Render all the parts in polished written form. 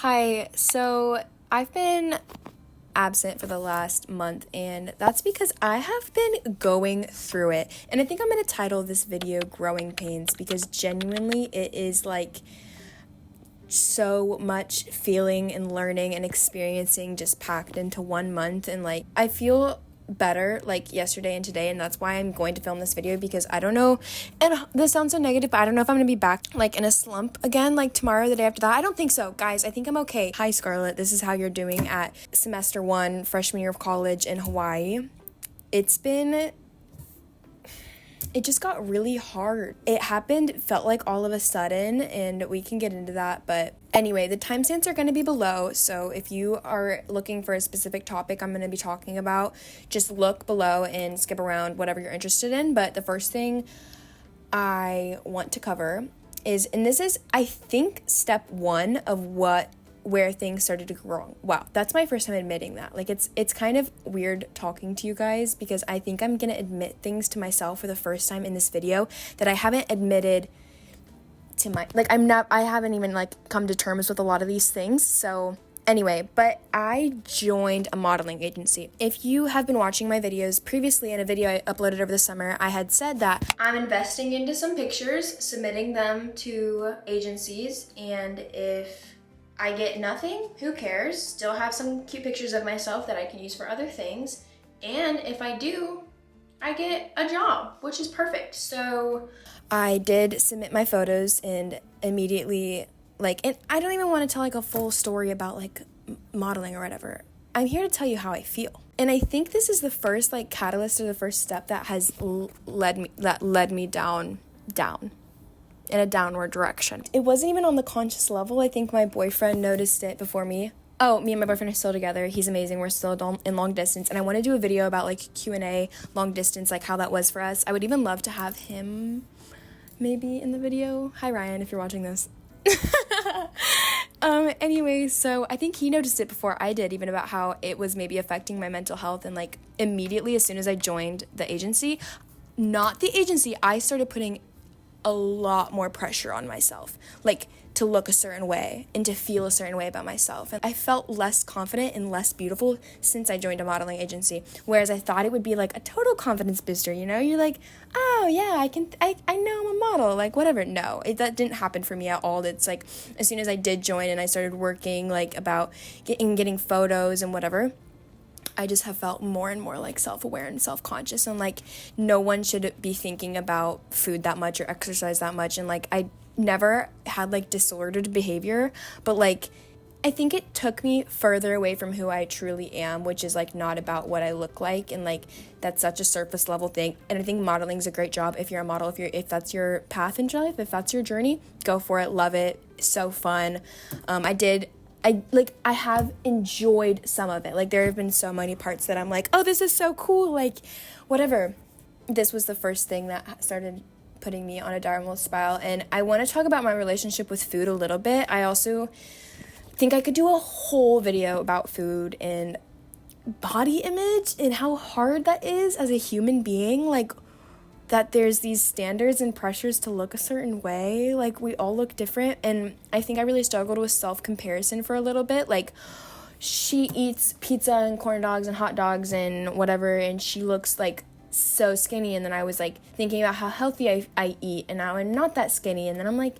Hi, so I've been absent for the last month, and that's because I have been going through it. And I think I'm going to title this video Growing Pains because genuinely it is like so much feeling and learning and experiencing just packed into 1 month. And like, I feel better like yesterday and today, and that's why I'm going to film this video because I don't know, and this sounds so negative, but I don't know if I'm gonna be back like in a slump again like tomorrow, the day after that. I don't think so, guys. I think I'm okay. Hi Scarlett, this is how you're doing at semester 1 freshman year of college in Hawaii. It just got really hard. It happened, felt like all of a sudden, and we can get into that. But anyway, the timestamps are going to be below. So if you are looking for a specific topic I'm going to be talking about, just look below and skip around whatever you're interested in. But the first thing I want to cover is, and this is, I think, step 1 of where things started to go wrong. Wow, that's my first time admitting that. Like, it's kind of weird talking to you guys because I think I'm gonna admit things to myself for the first time in this video that I haven't admitted to I haven't even like come to terms with a lot of these things. So anyway, but I joined a modeling agency. If you have been watching my videos previously, in a video I uploaded over the summer, I had said that I'm investing into some pictures, submitting them to agencies, and if I get nothing, who cares? Still have some cute pictures of myself that I can use for other things. And if I do, I get a job, which is perfect. So I did submit my photos and immediately, and I don't even want to tell like a full story about like modeling or whatever. I'm here to tell you how I feel. And I think this is the first like catalyst or the first step that has led me down in a downward direction. It wasn't even on the conscious level. I think my boyfriend noticed it before me. Oh, me and my boyfriend are still together. He's amazing. We're still in long distance. And I want to do a video about like Q&A, long distance, like how that was for us. I would even love to have him maybe in the video. Hi, Ryan, if you're watching this. Anyway, so I think he noticed it before I did, even about how it was maybe affecting my mental health. And like immediately as soon as I joined the agency, I started putting a lot more pressure on myself, like to look a certain way and to feel a certain way about myself. And I felt less confident and less beautiful since I joined a modeling agency, whereas I thought it would be like a total confidence booster, you know? You're like, oh yeah, I know I'm a model, like whatever. No, that didn't happen for me at all. It's like as soon as I did join and I started working like about getting photos and whatever, I just have felt more and more like self-aware and self-conscious, and like no one should be thinking about food that much or exercise that much. And like I never had like disordered behavior, but like I think it took me further away from who I truly am, which is like not about what I look like, and like that's such a surface level thing. And I think modeling is a great job if you're a model, if that's your path in life, if that's your journey, go for it, love it, so fun. I have enjoyed some of it. Like there have been so many parts that I'm like, oh, this is so cool, like whatever. This was the first thing that started putting me on a downward spiral. And I want to talk about my relationship with food a little bit. I also think I could do a whole video about food and body image and how hard that is as a human being, like that there's these standards and pressures to look a certain way. Like we all look different. And I think I really struggled with self-comparison for a little bit. Like she eats pizza and corn dogs and hot dogs and whatever, and she looks like so skinny. And then I was like thinking about how healthy I eat, and now I'm not that skinny. And then I'm like,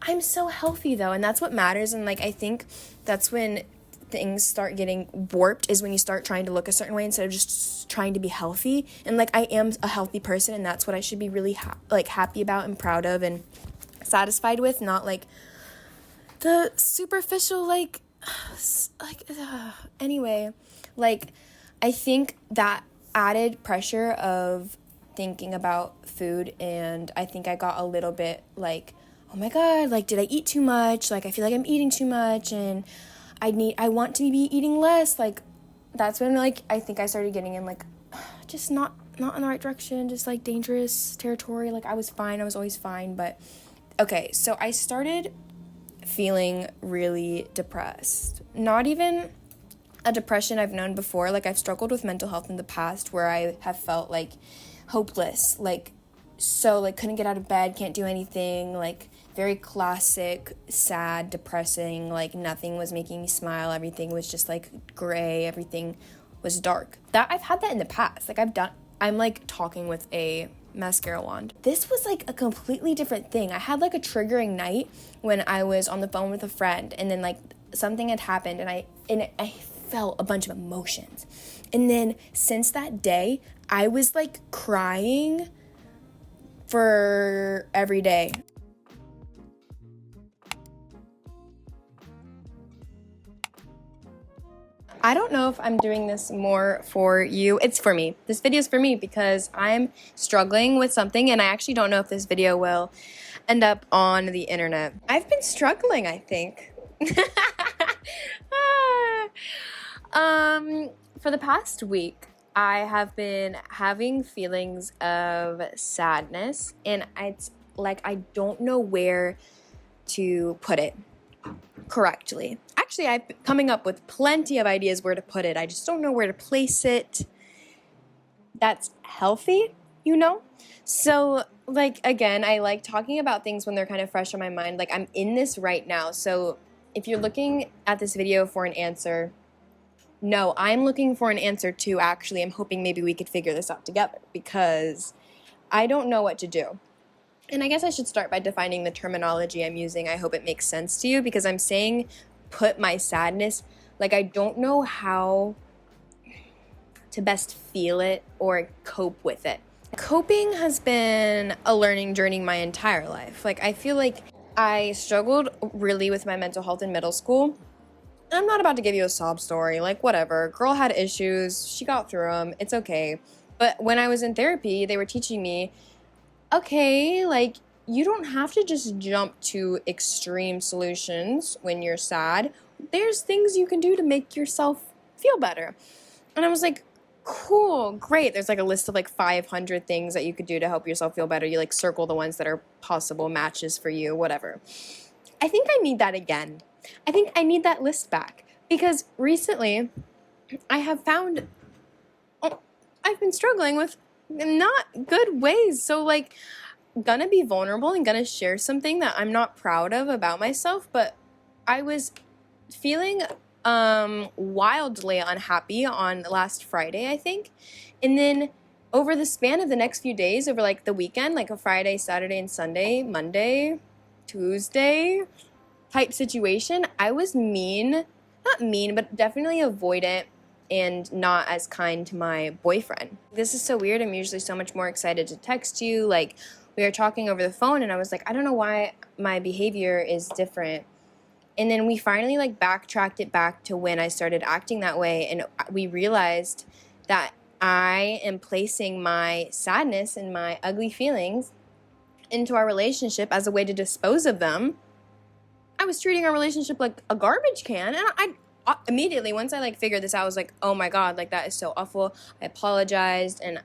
I'm so healthy though. And that's what matters. And like I think that's when things start getting warped, is when you start trying to look a certain way instead of just trying to be healthy. And like I am a healthy person, and that's what I should be really happy about and proud of and satisfied with, not like the superficial anyway, like I think that added pressure of thinking about food, and I think I got a little bit like, oh my god, like did I eat too much? Like I feel like I'm eating too much and I want to be eating less. Like that's when like I think I started getting in like just not in the right direction, just like dangerous territory. Like I was always fine, but okay, so I started feeling really depressed. Not even a depression I've known before. Like I've struggled with mental health in the past where I have felt like hopeless, like so like couldn't get out of bed, can't do anything, like very classic, sad, depressing, like nothing was making me smile, everything was just like gray, everything was dark. That I've had that in the past. Like I'm like talking with a mascara wand. This was like a completely different thing. I had like a triggering night when I was on the phone with a friend, and then like something had happened, and I felt a bunch of emotions. And then since that day, I was like crying for every day. I don't know if I'm doing this more for you. It's for me. This video is for me because I'm struggling with something, and I actually don't know if this video will end up on the internet. I've been struggling, I think. For the past week, I have been having feelings of sadness, and it's like I don't know where to put it correctly. Actually, I'm coming up with plenty of ideas where to put it. I just don't know where to place it. That's healthy, you know? So, like, again, I like talking about things when they're kind of fresh on my mind. Like, I'm in this right now. So, if you're looking at this video for an answer, no, I'm looking for an answer too, actually. I'm hoping maybe we could figure this out together because I don't know what to do. And I guess I should start by defining the terminology I'm using. I hope it makes sense to you because I'm saying put my sadness, like I don't know how to best feel it or cope with it. Coping has been a learning journey my entire life. Like I feel like I struggled really with my mental health in middle school. I'm not about to give you a sob story, like whatever. Girl had issues, she got through them, it's okay. But when I was in therapy, they were teaching me, okay, like you don't have to just jump to extreme solutions when you're sad. There's things you can do to make yourself feel better. And I was like, cool, great. There's like a list of like 500 things that you could do to help yourself feel better. You like circle the ones that are possible matches for you, whatever. I think I need that again. I think I need that list back because recently I have found I've been struggling with not good ways. So like gonna be vulnerable and gonna share something that I'm not proud of about myself, but I was feeling wildly unhappy on last Friday, I think. And then over the span of the next few days, over like the weekend, like a Friday, Saturday, and Sunday, Monday, Tuesday type situation, I was not mean, but definitely avoidant and not as kind to my boyfriend. This is so weird. I'm usually so much more excited to text you. Like we were talking over the phone and I was like, I don't know why my behavior is different. And then we finally like backtracked it back to when I started acting that way. And we realized that I am placing my sadness and my ugly feelings into our relationship as a way to dispose of them. I was treating our relationship like a garbage can, and I immediately, once I like figured this out, I was like, oh my god, like that is so awful. I apologized, and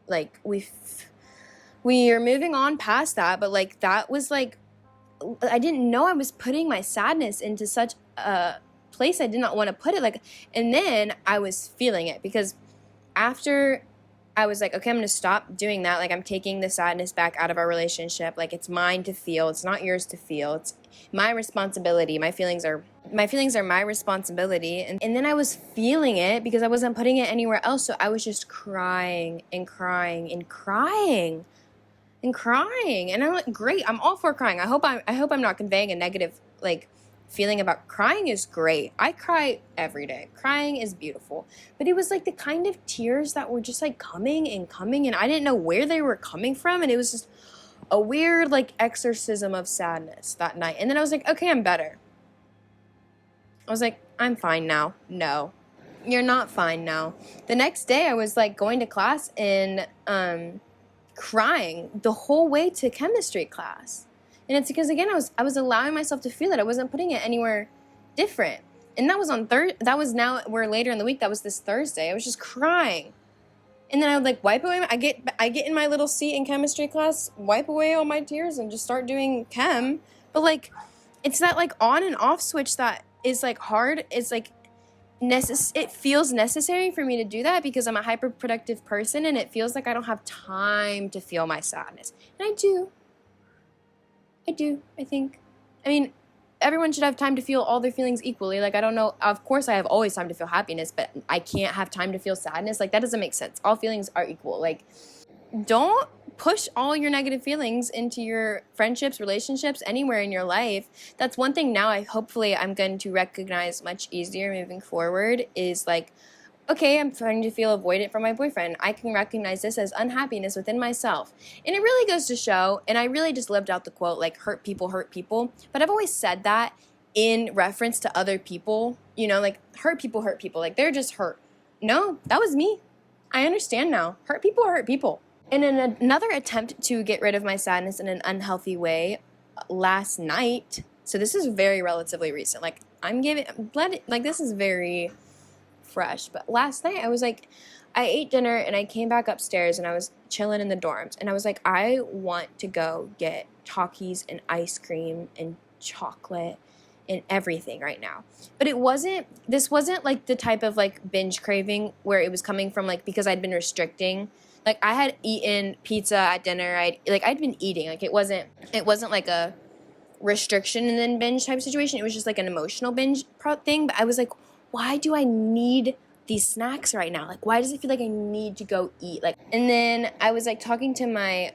like we are moving on past that, but like that was like I didn't know I was putting my sadness into such a place I did not want to put it, like, and then I was feeling it because after I was like, okay, I'm going to stop doing that. Like, I'm taking the sadness back out of our relationship. Like, it's mine to feel. It's not yours to feel. It's my responsibility. My feelings are my responsibility. And then I was feeling it because I wasn't putting it anywhere else. So I was just crying and crying and crying and crying. And I'm like, great. I'm all for crying. I hope I'm not conveying a negative, like, feeling about crying is great. I cry every day. Crying is beautiful. But it was like the kind of tears that were just like coming and coming, and I didn't know where they were coming from, and it was just a weird like exorcism of sadness that night. And then I was like, okay, I'm better. I was like, I'm fine now. No, you're not fine now. The next day I was like going to class and crying the whole way to chemistry class. And it's because, again, I was allowing myself to feel it. I wasn't putting it anywhere different. And that was on that was now, we're later in the week, that was this Thursday. I was just crying. And then I would, like, wipe away, I get in my little seat in chemistry class, wipe away all my tears, and just start doing chem. But, like, it's that, like, on and off switch that is, like, hard. It's, like, it feels necessary for me to do that because I'm a hyperproductive person, and it feels like I don't have time to feel my sadness. And I do. I do. I mean, everyone should have time to feel all their feelings equally. Like, I don't know. Of course, I have always time to feel happiness, but I can't have time to feel sadness. Like, that doesn't make sense. All feelings are equal. Like, don't push all your negative feelings into your friendships, relationships, anywhere in your life. That's one thing now hopefully I'm going to recognize much easier moving forward is like, okay, I'm starting to feel avoidant from my boyfriend. I can recognize this as unhappiness within myself. And it really goes to show, and I really just lived out the quote, like, hurt people, but I've always said that in reference to other people, like, hurt people, like, they're just hurt. No, that was me. I understand now. Hurt people, hurt people. And in another attempt to get rid of my sadness in an unhealthy way, last night, so this is very relatively recent, like, this is very fresh, but last night I ate dinner and I came back upstairs and I was chilling in the dorms and I was like, I want to go get Takis and ice cream and chocolate and everything right now. But this wasn't like the type of like binge craving where it was coming from like because I'd been restricting. Like I had eaten pizza at dinner. I'd been eating. Like it wasn't like a restriction and then binge type situation. It was just like an emotional binge thing. But I was like, why do I need these snacks right now? Like, why does it feel like I need to go eat? Like, and then I was like talking to my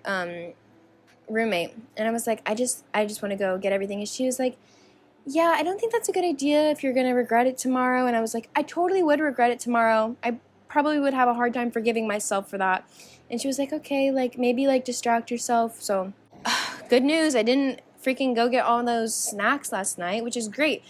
roommate, and I was like, I just want to go get everything. And she was like, yeah, I don't think that's a good idea if you're gonna regret it tomorrow. And I was like, I totally would regret it tomorrow. I probably would have a hard time forgiving myself for that. And she was like, okay, like maybe like distract yourself. So, good news, I didn't freaking go get all those snacks last night, which is great.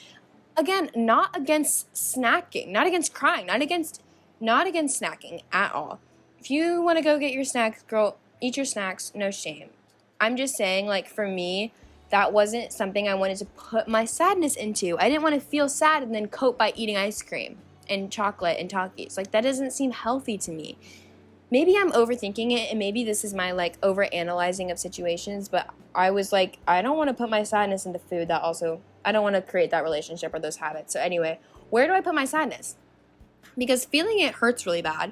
Again, not against snacking, not against crying, not against snacking at all. If you want to go get your snacks, girl, eat your snacks, no shame. I'm just saying, like, for me, that wasn't something I wanted to put my sadness into. I didn't want to feel sad and then cope by eating ice cream and chocolate and Takis. Like, that doesn't seem healthy to me. Maybe I'm overthinking it, and maybe this is my, like, overanalyzing of situations, but I was like, I don't want to put my sadness into food. That also, I don't want to create that relationship or those habits. So anyway, where do I put my sadness? Because feeling it hurts really bad.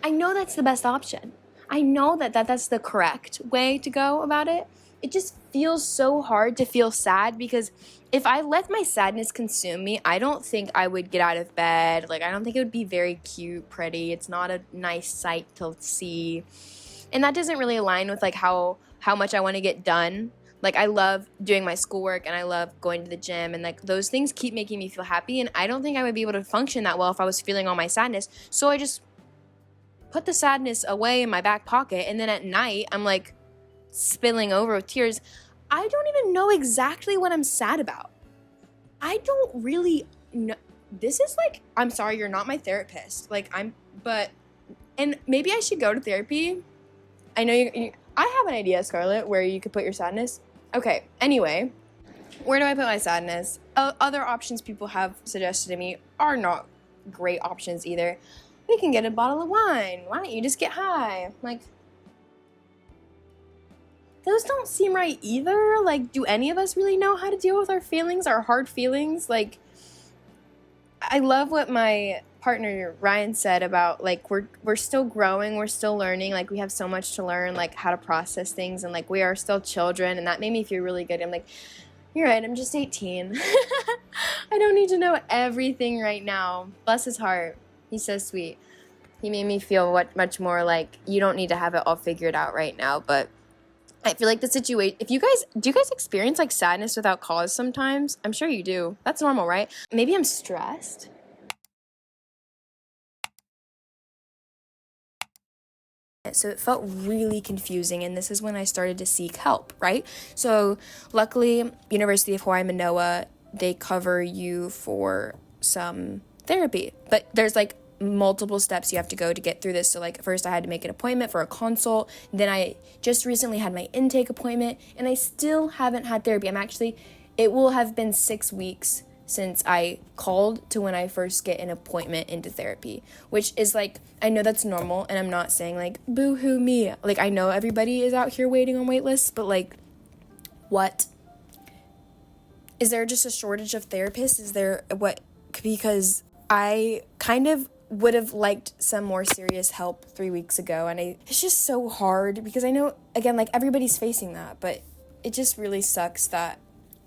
I know that's the best option. I know that's the correct way to go about it. It just feels so hard to feel sad because if I let my sadness consume me, I don't think I would get out of bed. Like, I don't think it would be very cute, pretty. It's not a nice sight to see. And that doesn't really align with, like, how much I want to get done. Like, I love doing my schoolwork and I love going to the gym. And, like, those things keep making me feel happy. And I don't think I would be able to function that well if I was feeling all my sadness. So I just put the sadness away in my back pocket. And then at night, I'm, like, spilling over with tears. I don't even know exactly what I'm sad about. I don't really know. This is like, I'm sorry, you're not my therapist. Like, and maybe I should go to therapy. I know I have an idea, Scarlett, where you could put your sadness. Okay, anyway, where do I put my sadness? Other options people have suggested to me are not great options either. We can get a bottle of wine. Why don't you just get high? Like, those don't seem right either. Like, do any of us really know how to deal with our feelings, our hard feelings? Like, I love what my partner Ryan said about, like, we're still growing, we're still learning, like, we have so much to learn, like, how to process things, and, like, we are still children, and that made me feel really good. I'm like, you're right, I'm just 18. I don't need to know everything right now. Bless his heart. He's so sweet. He made me feel much more like you don't need to have it all figured out right now, but I feel like the situation, do you guys experience, like, sadness without cause sometimes? I'm sure you do. That's normal, right? Maybe I'm stressed. So it felt really confusing, and this is when I started to seek help, right? So luckily, University of Hawaii Manoa, they cover you for some therapy, but there's, like, multiple steps you have to go to get through this. So, like, first I had to make an appointment for a consult, then I just recently had my intake appointment, and I still haven't had therapy. It will have been 6 weeks since I called to when I first get an appointment into therapy, which is, like, I know that's normal, and I'm not saying, like, boo-hoo me. Like, I know everybody is out here waiting on wait lists, but, like, what? Is there just a shortage of therapists? Because I kind of would have liked some more serious help 3 weeks ago, and it's just so hard because I know, again, like, everybody's facing that, but it just really sucks that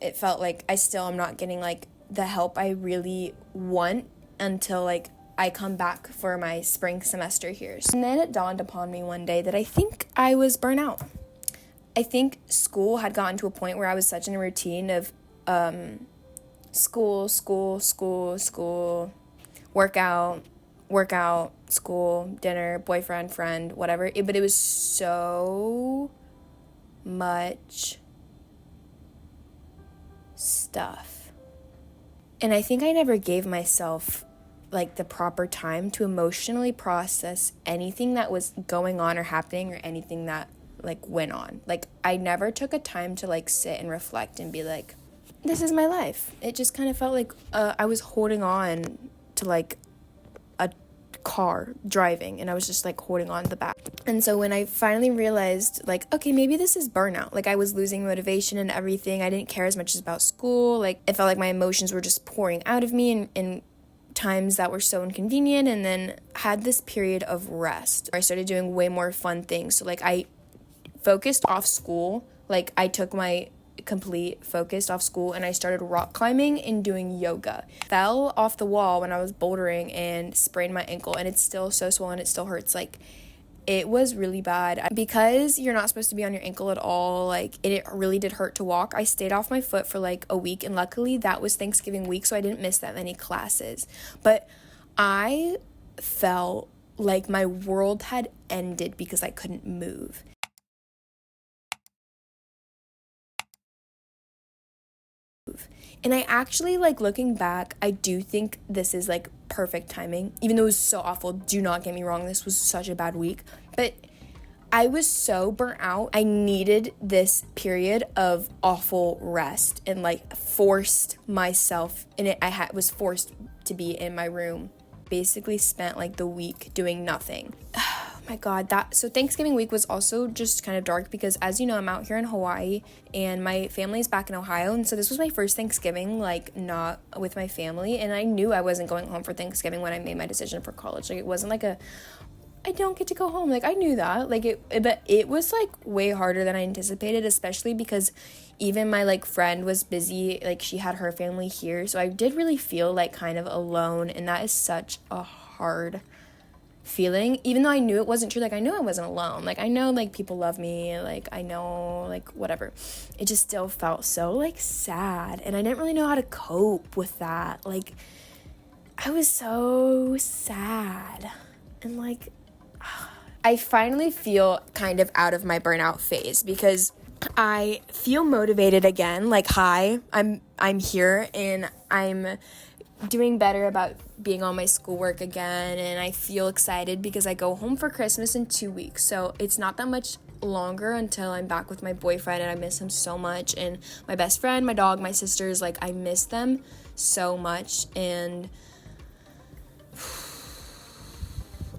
it felt like I still am not getting, like, the help I really want until, like, I come back for my spring semester here. And then it dawned upon me one day that I think I was burnt out. I think school had gotten to a point where I was such in a routine of school, workout, school, dinner, boyfriend, friend, whatever. But it was so much stuff. And I think I never gave myself, like, the proper time to emotionally process anything that was going on or happening or anything that, like, went on. Like, I never took a time to, like, sit and reflect and be like, this is my life. It just kind of felt like I was holding on to, like, a car driving, and I was just, like, holding on to the back. And so when I finally realized, like, okay, maybe this is burnout. Like, I was losing motivation and everything. I didn't care as much about school. Like, it felt like my emotions were just pouring out of me in times that were so inconvenient. And then had this period of rest where I started doing way more fun things. So, like, I focused off school. Like, I took my complete focus off school and I started rock climbing and doing yoga. Fell off the wall when I was bouldering and sprained my ankle, and it's still so swollen. It still hurts. Like, it was really bad. Because you're not supposed to be on your ankle at all, like, it really did hurt to walk. I stayed off my foot for like a week, and luckily that was Thanksgiving week, so I didn't miss that many classes. But I felt like my world had ended because I couldn't move. And I actually, like, looking back, I do think this is, like, perfect timing. Even though it was so awful, do not get me wrong, this was such a bad week. But I was so burnt out. I needed this period of awful rest and, like, forced myself in it. I was forced to be in my room. Basically spent, like, the week doing nothing. My God, so Thanksgiving week was also just kind of dark because, as you know, I'm out here in Hawaii and my family's back in Ohio, and so this was my first Thanksgiving, like, not with my family, and I knew I wasn't going home for Thanksgiving when I made my decision for college. Like, it wasn't like I don't get to go home. Like, I knew that, like, but it was, like, way harder than I anticipated, especially because even my, like, friend was busy. Like, she had her family here, so I did really feel, like, kind of alone, and that is such a hard feeling, even though I knew it wasn't true. Like, I knew I wasn't alone. Like, I know, like, people love me. Like, I know, like, whatever. It just still felt so, like, sad, and I didn't really know how to cope with that. Like, I was so sad, and, like, I finally feel kind of out of my burnout phase because I feel motivated again. Like, hi, I'm here, and I'm doing better about being on my schoolwork again, and I feel excited because I go home for Christmas in 2 weeks, so it's not that much longer until I'm back with my boyfriend, and I miss him so much, and my best friend, my dog, my sisters. Like, I miss them so much, and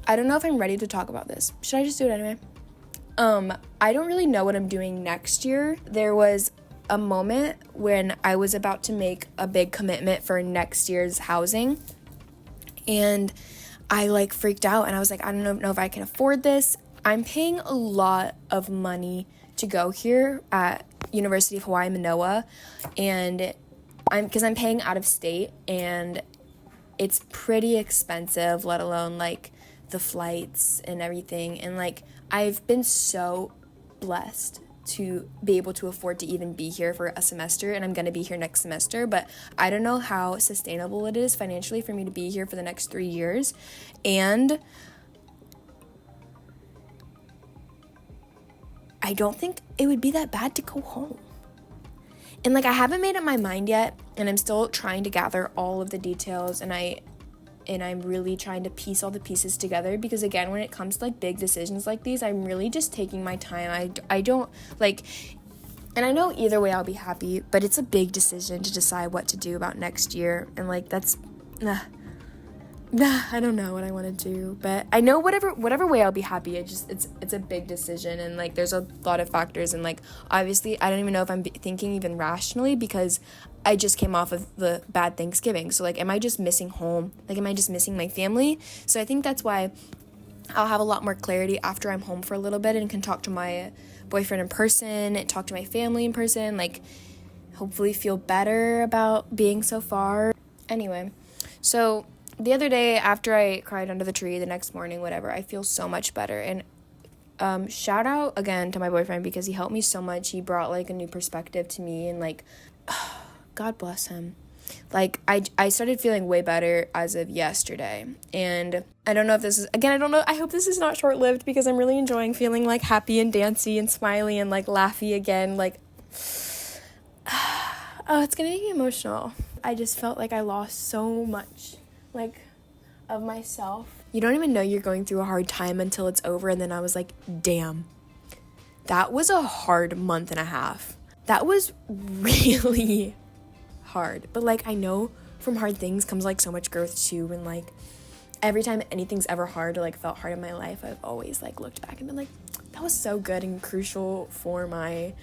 I don't know if I'm ready to talk about this. Should I just do it anyway? I don't really know what I'm doing next year. There was a moment when I was about to make a big commitment for next year's housing, and I, like, freaked out, and I was like, I don't know if I can afford this. I'm paying a lot of money to go here at University of Hawaii Manoa, and I'm paying out of state, and it's pretty expensive, let alone, like, the flights and everything. And, like, I've been so blessed to be able to afford to even be here for a semester, and I'm going to be here next semester, but I don't know how sustainable it is financially for me to be here for the next 3 years. And I don't think it would be that bad to go home. And, like, I haven't made up my mind yet, and I'm still trying to gather all of the details, and I'm really trying to piece all the pieces together, because, again, when it comes to, like, big decisions like these, I'm really just taking my time. I don't, like, and I know either way I'll be happy, but it's a big decision to decide what to do about next year, and, like, that's, I don't know what I want to do, but I know whatever way I'll be happy. It's a big decision, and, like, there's a lot of factors, and, like, obviously I don't even know if I'm thinking even rationally, because I just came off of the bad Thanksgiving. So, like, am I just missing home? Like, am I just missing my family? So I think that's why I'll have a lot more clarity after I'm home for a little bit and can talk to my boyfriend in person, talk to my family in person, like, hopefully feel better about being so far. Anyway, so the other day after I cried under the tree, the next morning, whatever, I feel so much better. And shout out again to my boyfriend because he helped me so much. He brought, like, a new perspective to me, and, like, God bless him. Like, I started feeling way better as of yesterday. And I don't know if this is, again, I don't know, I hope this is not short-lived because I'm really enjoying feeling, like, happy and dancy and smiley and, like, laughy again. Like, oh, it's gonna make me emotional. I just felt like I lost so much, like, of myself. You don't even know you're going through a hard time until it's over, and then I was like, damn, that was a hard month and a half. That was really hard. But, like, I know from hard things comes, like, so much growth too, and, like, every time anything's ever hard or, like, felt hard in my life, I've always, like, looked back and been like, that was so good and crucial for my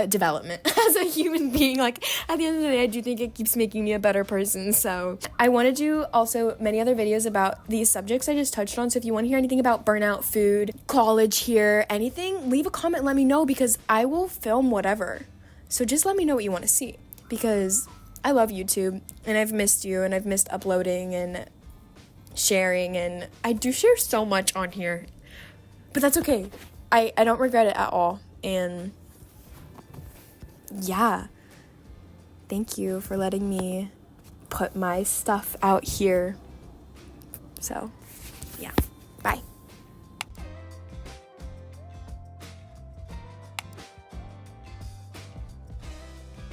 development as a human being. Like, at the end of the day, I do think it keeps making me a better person. So I want to do also many other videos about these subjects I just touched on. So if you want to hear anything about burnout, food, college here, anything, leave a comment, let me know, because I will film whatever. So just let me know what you want to see, because I love YouTube and I've missed you and I've missed uploading and sharing, and I do share so much on here, but that's okay. I don't regret it at all. And yeah, thank you for letting me put my stuff out here. So yeah.